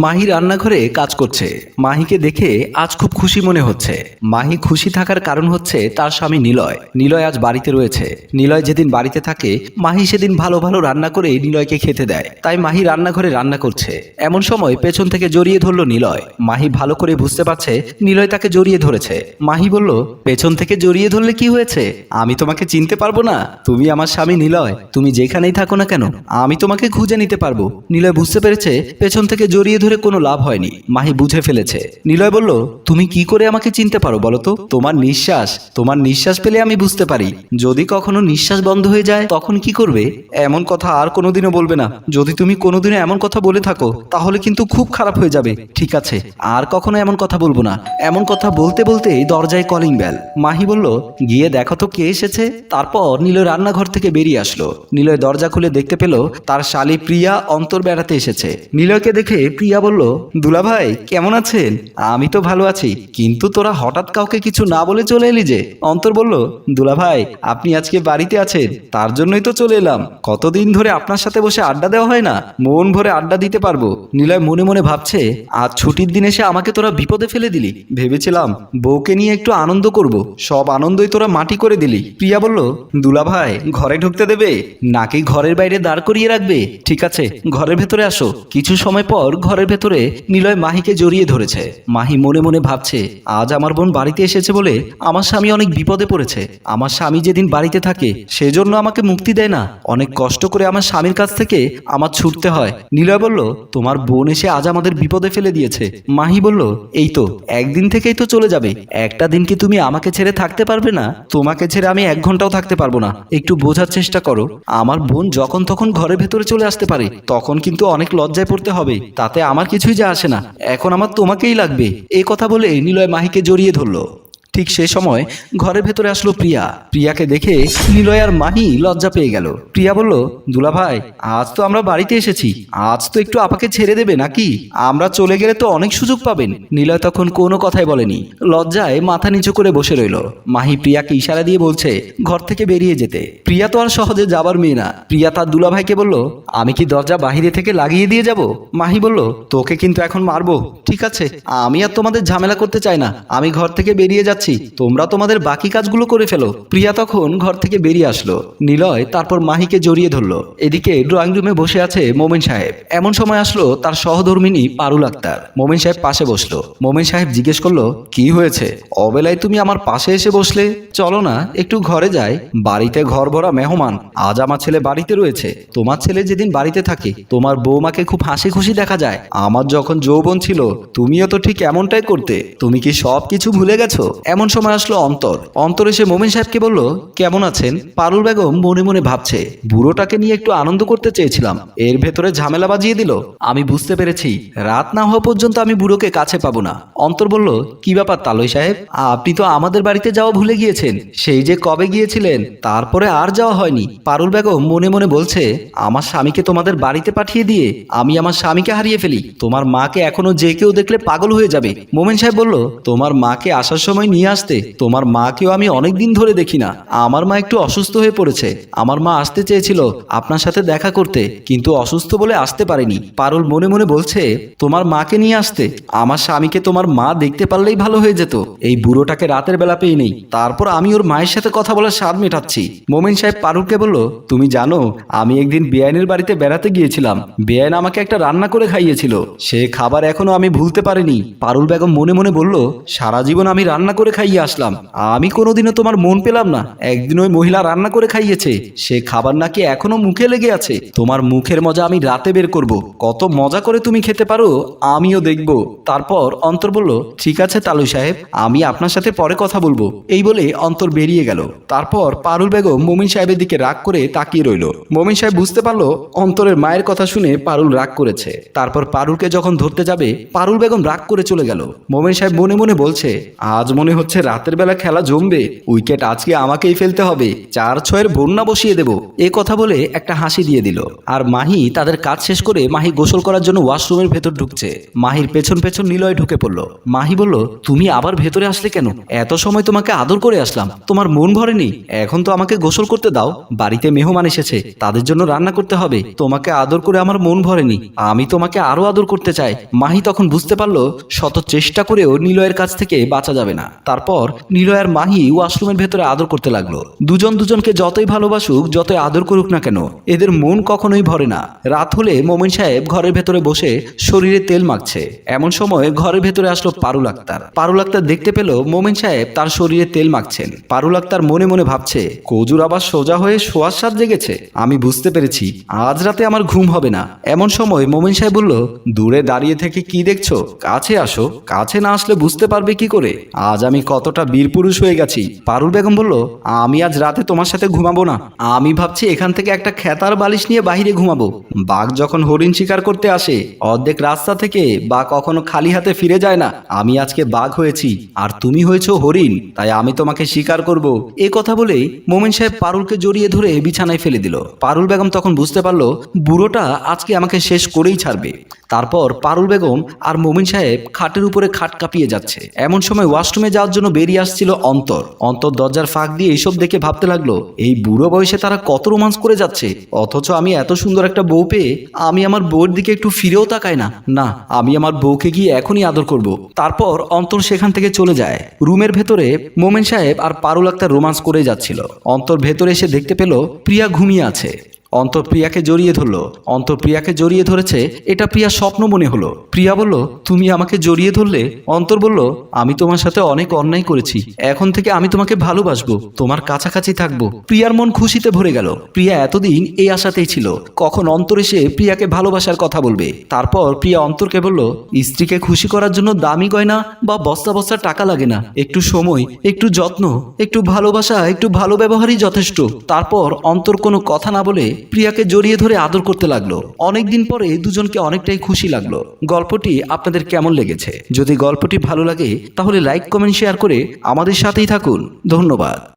মাহি রান্নাঘরে কাজ করছে। মাহিকে দেখে আজ খুব খুশি মনে হচ্ছে। মাহি খুশি থাকার কারণ হচ্ছে তার স্বামী নিলয়। নিলয় আজ বাড়িতে রয়েছে। নিলয় যেদিন বাড়িতে থাকে মাহি সেদিন ভালো ভালো রান্না করে নিলয়কে খেতে দেয়। তাই মাহি রান্নাঘরে রান্না করছে। এমন সময় পেছন থেকে জড়িয়ে ধরল নিলয়। মাহি ভালো করে বুঝতে পারছে নিলয় তাকে জড়িয়ে ধরেছে। মাহি বলল, পেছন থেকে জড়িয়ে ধরলে কি হয়েছে? আমি তোমাকে চিনতে পারবো না? তুমি আমার স্বামী নিলয়। তুমি যেখানেই থাকো না কেন আমি তোমাকে খুঁজে নিতে পারবো। নিলয় বুঝতে পেরেছে পেছন থেকে জড়িয়ে ধরে কোনো লাভ হয়নি। মাহি বুঝে ফেলেছে। নিলয় বলল, তুমি কি করে আমাকে চিনতে পারো বলো তো? তোমার নিঃশ্বাস পেলে আমি বুঝতে পারি। যদি কখনো নিঃশ্বাস বন্ধ হয়ে যায় তখন কি করবে? এমন কথা আর কোনোদিনও বলবে না। যদি তুমি কোনোদিনও এমন কথা বলে থাকো তাহলে কিন্তু খুব খারাপ হয়ে যাবে। ঠিক আছে, আর কখনো এমন কথা বলবো না। এমন কথা বলতে বলতেই দরজায় কলিং বেল। মাহি বলল, গিয়ে দেখো তো কে এসেছে। তারপর নিলয় রান্নাঘর থেকে বেরিয়ে আসলো। নিলয় দরজা খুলে দেখতে পেল তার শালী প্রিয়া অন্তর বেড়াতে এসেছে। নিলয়কে দেখে প্রিয়া বলল, দুলাভাই কেমন আছেন? আমি তো ভালো আছি, কিন্তু তোরা হঠাৎ কাউকে কিছু না বলে চলে এলি যে? অন্তর বলল, দুলাভাই আপনি আজকে বাড়িতে আছেন তার জন্যই তো চলে এলাম। কতদিন ধরে আপনার সাথে বসে আড্ডা দেওয়া হয় না, মন ভরে আড্ডা দিতে পারবো। নিলয় মনে মনে ভাবছে, আজ ছুটির দিন এসে আমাকে তোরা বিপদে ফেলে দিলি। ভেবেছিলাম বউকে নিয়ে একটু আনন্দ করব, সব আনন্দই তোরা মাটি করে দিলি। প্রিয়া বলল, দুলাভাই ঘরে ঢুকতে দেবে নাকি ঘরের বাইরে দাঁড় করিয়ে রাখবে? ঠিক আছে, ঘরের ভেতরে আসো। কিছু সময় পর ঘরের ভেতরে নিলয় মাহিকে জড়িয়ে ধরেছে। মাহি মনে মনে ভাবছে, আজ আমার বোন বাড়িতে এসেছে বলে আমার স্বামী অনেক বিপদে পড়েছে। আমার স্বামী যেদিন বাড়িতে থাকে সেজন্য আমাকে মুক্তি দেয় না। অনেক কষ্ট করে আমার স্বামীর কাছ থেকে আমার ছুটতে হয়। নিলয় বলল, তোমার বোন এসে আজ আমাদের বিপদে ফেলে দিয়েছে। মাহি বলল, এই তো একদিন থেকেই তো চলে যাবে। একটা দিন কি তুমি আমাকে ছেড়ে থাকতে পারবে না? তোমাকে ছেড়ে আমি 1 ঘন্টাও থাকতে পারবো না। একটু বোঝার চেষ্টা করো। আমার বোন যখন তখন ঘরের ভেতরে চলে আসতে পারে, তখন কিন্তু অনেক লজ্জায় পড়তে হবে। তাতে আমার কিছুই যা আসে না। এখন আমার তোমাকেই লাগবে। এই কথা বলে নিলয় মাহিকে জড়িয়ে ধরলো। ঠিক সে সময় ঘরের ভেতরে আসলো প্রিয়া। প্রিয়াকে দেখে নিলয় আর মাহি লজ্জা পেয়ে গেল। প্রিয়া বলল, দুলাভাই আজ তো আমরা বাড়িতে এসেছি, আজ তো একটু আপাকে ছেড়ে দেবে নাকি? আমরা চলে গেলে তো অনেক সুযোগ পাবেন। নিলয় তখন কোনো কথাই বলেনি, লজ্জায় মাথা নিচু করে বসে রইল। মাহি প্রিয়াকে ইশারা দিয়ে বলছে ঘর থেকে বেরিয়ে যেতে। প্রিয়া তো আর সহজে যাবার মেয়ে না। প্রিয়া তার দুলাভাইকে বলল, আমি কি দরজা বাহিরে থেকে লাগিয়ে দিয়ে যাব? মাহি বলল, তোকে কিন্তু এখন মারবো। ঠিক আছে, আমি আর তোমাদের ঝামেলা করতে চাই না। আমি ঘর থেকে বেরিয়ে যাচ্ছি, তোমরা তোমাদের বাকি কাজগুলো করে ফেলো। প্রিয়া তখন ঘর থেকে বেরিয়ে আসলো। নিলয় তারপর মাহিকে জড়িয়ে ধরলো। এদিকে ড্রয়িং রুমে বসে আছে মোমেন সাহেব। এমন সময় আসলো তার সহধর্মিনী পারুল আক্তার। মোমেন সাহেব পাশে বসলো। মোমেন সাহেব জিজ্ঞেস করলো, কি হয়েছে? অবেলায় তুমি আমার পাশে এসে বসলে। চলো না একটু ঘরে যাই, বাড়িতে ঘর ভরা মেহমান। আজ আমার ছেলে বাড়িতে রয়েছে। তোমার ছেলে যেদিন বাড়িতে থাকে তোমার বৌমাকে খুব হাসি খুশি দেখা যায়। আমার যখন যৌবন ছিল তুমিও তো ঠিক এমনটাই করতে। তুমি কি সব কিছু ভুলে গেছো? এমন সময় আসলো অন্তর এসে মোমেন সাহেবকে বলল, কেমন আছেন? পারুল বেগম মনে মনে ভাবছে, বুড়োটাকে নিয়ে একটু আনন্দ করতে চেয়েছিলাম, এর ভেতরে ঝামেলা বাজিয়ে দিল। আমি বুঝতে পেরেছি রাত না হওয়া পর্যন্ত আমি বুড়োকে কাছে পাবো না। অন্তর বলল, কি ব্যাপার তালই সাহেব, আপনি তো আমাদের বাড়িতে যাওয়া ভুলে গিয়েছেন। সেই যে কবে গিয়েছিলেন তারপরে আর যাওয়া হয়নি। পারুল বেগম মনে মনে বলছে, আমার স্বামীকে তোমাদের বাড়িতে পাঠিয়ে দিয়ে আমি আমার স্বামীকে হারিয়ে ফেলি। তোমার মাকে এখনো যে কেউ দেখলে পাগল হয়ে যাবে। মোমেন সাহেব বলল, তোমার মাকে আসার সময় নিয়ে আসতে। তোমার মাকেও আমি অনেকদিন ধরে দেখি না। আমার মা একটু অসুস্থ হয়ে পড়েছে। আমার মা আসতে চেয়েছিল আপনার সাথে দেখা করতে, কিন্তু অসুস্থ বলে আসতে পারেনি। পারুল মনে মনে বলছে, তোমার মাকে নিয়ে আসতে। আমার স্বামীকে তোমার মা দেখতে পারলেই ভালো হয়ে যেত। এই বুড়োটাকে রাতের বেলা পেয়ে নেই, তারপর আমি ওর মায়ের সাথে কথা বলার স্বাদ মেটাচ্ছি। মোমেন সাহেব পারুলকে বলল, তুমি জানো আমি একদিন বেআইনের বাড়িতে বেড়াতে গিয়েছিলাম। বেআইন আমাকে একটা রান্না করে খাইয়েছিল, সে খাবার এখনো আমি ভুলতে পারিনি। পারুল বেগম মনে মনে বলল, সারা জীবন আমি রান্না করে খাইয়ে আসলাম, আমি কোনোদিনও তোমার মন পেলাম না। একদিন ওই মহিলা রান্না করে খাইয়েছে, সে খাবার নাকি এখনো মুখে লেগে আছে। তোমার মুখের মজা আমি রাতে বের করব। কত মজা করে তুমি খেতে পারো আমিও দেখব। তারপর অন্তর বলল, ঠিক আছে তালুই সাহেব, আমি আপনার সাথে পরে কথা বলবো। এই বলে অন্তর বেরিয়ে গেল। তারপর পারুল বেগম মোমিন সাহেবের দিকে রাগ করে তাকিয়ে রইল। মোমিন সাহেব বুঝতে পারলো অন্তরের মায়ের কথা শুনে পারুল রাগ করেছে। তারপর পারুলকে যখন ধরতে যাবে পারুল বেগম রাগ করে চলে গেল। মোমিন সাহেব মনে মনে বলছে, আজ মনে হচ্ছে রাতের বেলা খেলা জমবে, উইকেট আজকে আমাকেই ফেলতে হবে, 4-6-এর বন্যা বসিয়ে দেব। এ কথা বলে একটা হাসি দিয়ে দিল। আর মাহি তাদের কাজ শেষ করে মাহি গোসল করার জন্য ওয়াশরুমের ভেতর ঢুকছে। মাহির পেছন পেছন নিলয় ঢুকে পড়ল। মাহি বলল, তুমি আবার ভেতরে আসলে কেন? এত সময় তোমাকে আদর করে আসলাম, তোমার মন ভরেনি? এখন তো আমাকে গোসল করতে দাও, বাড়িতে মেহমান এসেছে, তাদের জন্য রান্না করতে হবে। তোমাকে আদর করে আমার মন ভরেনি, আমি তোমাকে আরো আদর করতে চাই। মাহি তখন বুঝতে পারলো শত চেষ্টা করেও নিলয়ের কাছ থেকে বাঁচা যাবে না। তারপর নিলয় আর মাহি ওয়াশরুমের ভেতরে আদর করতে লাগলো। দুজন দুজনকে যতই ভালোবাসুক, যতই আদর করুক না কেন, এদের মন কখনোই ভরে না। রাত হলে মোমিন সাহেব ঘরের ভেতরে বসে শরীরে তেল মাখছে। এমন সময় ঘরের ভেতরে আসলো পারুল আক্তার। পারুল আক্তার দেখতে পেল মোমিন সাহেব তার শরীরে তেল মাখছেন। পারুল আক্তার মনে মনে ভাবছে, কজুর আবার সোজা হয়ে শোয়ার সাথ জেগেছে। আমি বুঝতে পেরেছি আজ রাতে আমার ঘুম হবে না। এমন সময় মোমিন সাহেব বলল, দূরে দাঁড়িয়ে থেকে কি দেখছো? কাছে আসো, কাছে না আসলে বুঝতে পারবে কি করে আজ আমি কতটা বীরপুরুষ হয়ে গেছি। পারুল বেগম বলল, আমি আজ রাতে তোমার সাথে ঘুমাবো না। আমি ভাবছি এখান থেকে একটা খেতার বালিশ নিয়ে বাইরে ঘুমাবো। বাঘ যখন হরিণ শিকার করতে আসে অর্ধেক রাস্তা থেকে বা কখনো খালি হাতে ফিরে যায় না। আমি আজকে বাঘ হয়েছি আর তুমি হয়েছো হরিণ, তাই আমি তোমাকে শিকার করব। এ কথা বলেই মোমিন সাহেব পারুলকে জড়িয়ে ধরে বিছানায় ফেলে দিল। পারুল বেগম তখন বুঝতে পারলো বুড়োটা আজকে আমাকে শেষ করেই ছাড়বে। তারপর পারুল বেগম আর মোমিন সাহেব খাটের উপরে খাট কাঁপিয়ে যাচ্ছে। এমন সময় ওয়াশরুমে যাওয়ার জন্য বেরিয়ে আসছিল অন্তর। অন্তর দরজার ফাঁক দিয়ে এইসব দেখে ভাবতে লাগলো, এই বুড়ো বয়সে তারা কত রোমান্স করে যাচ্ছে, অথচ আমি এত সুন্দর একটা বউ পেয়ে আমি আমার বউয়ের দিকে একটু ফিরেও তাকাই না। না, আমি আমার বউকে গিয়ে এখনই আদর করব। তারপর অন্তর সেখান থেকে চলে যায়। রুমের ভেতরে মোমিন সাহেব আর পারুল আক্তার রোমান্স করে যাচ্ছিল। অন্তর ভেতরে এসে দেখতে পেল প্রিয়া ঘুমিয়ে আছে। অন্তর প্রিয়াকে জড়িয়ে ধরলো। অন্তর প্রিয়াকে জড়িয়ে ধরেছে, এটা প্রিয়া স্বপ্ন মনে হলো। প্রিয়া বলল, তুমি আমাকে জড়িয়ে ধরলে? অন্তর বলল, আমি তোমার সাথে অনেক অন্যায় করেছি, এখন থেকে আমি তোমাকে ভালোবাসবো, তোমার কাছাকাছি থাকবো। প্রিয়ার মন খুশিতে ভরে গেল। প্রিয়া এতদিন এই আশাতেই ছিল কখন অন্তর এসে প্রিয়াকে ভালোবাসার কথা বলবে। তারপর প্রিয়া অন্তরকে বলল, স্ত্রীকে খুশি করার জন্য দামি গয়না বা বস্তা বস্তা টাকা লাগে না, একটু সময়, একটু যত্ন, একটু ভালোবাসা, একটু ভালো ব্যবহারই যথেষ্ট। তারপর অন্তর কোনো কথা না বলে প্রিয়াকে জড়িয়ে ধরে আদর করতে লাগলো। অনেকদিন পরে দুজনকে অনেকটাই খুশি লাগলো। গল্পটি আপনাদের কেমন লেগেছে? যদি গল্পটি ভালো লাগে তাহলে লাইক, কমেন্ট, শেয়ার করে আমাদের সাথেই থাকুন। ধন্যবাদ।